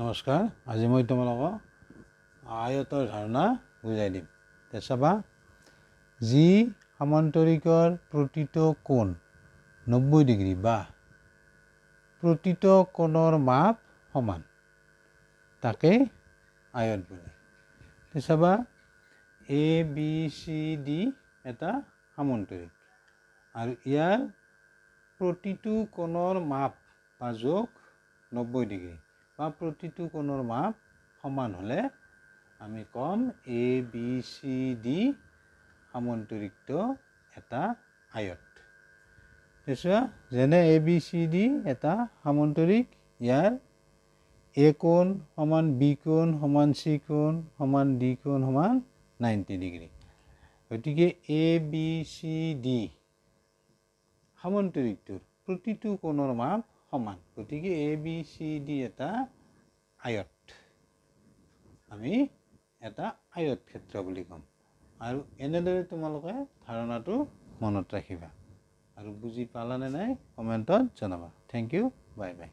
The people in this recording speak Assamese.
নমস্কাৰ। আজি মই তোমালোকক আয়তৰ ধাৰণা বুজাই দিম। চাবা, যি সমান্তৰিকৰ প্ৰতিটো কোণ 90 ডিগ্ৰী বা প্ৰতিটো কোণৰ মাপ সমান, তাকে আয়ত বোলে। চাবা, এ বি চি ডি এটা সমান্তৰিক আৰু ইয়াৰ প্ৰতিটো কোণৰ মাপ বা জোখ 90 ডিগ্ৰী বা প্ৰতিটো কোণৰ মাপ সমান হ'লে আমি কম এ বি চি ডি সমান্তৰিকটো এটা আয়ত। চোৱা, যেনে এ বি চি ডি এটা সমান্তৰিক, ইয়াৰ এ কোণ সমান বি কোণ সমান চি কোণ সমান ডি কোণ সমান 90 ডিগ্ৰী। গতিকে এ বি চি ডি সমান্তৰিকটোৰ প্ৰতিটো কোণৰ মাপ সমান, গতিকে এ বি চি ডি এটা আয়ত। আমি এটা আয়ত ক্ষেত্ৰ বুলি ক'ম। আৰু এনেদৰে তোমালোকে ধাৰণাটো মনত ৰাখিবা আৰু বুজি পালানে নাই কমেণ্টত জনাবা। Thank you, bye by.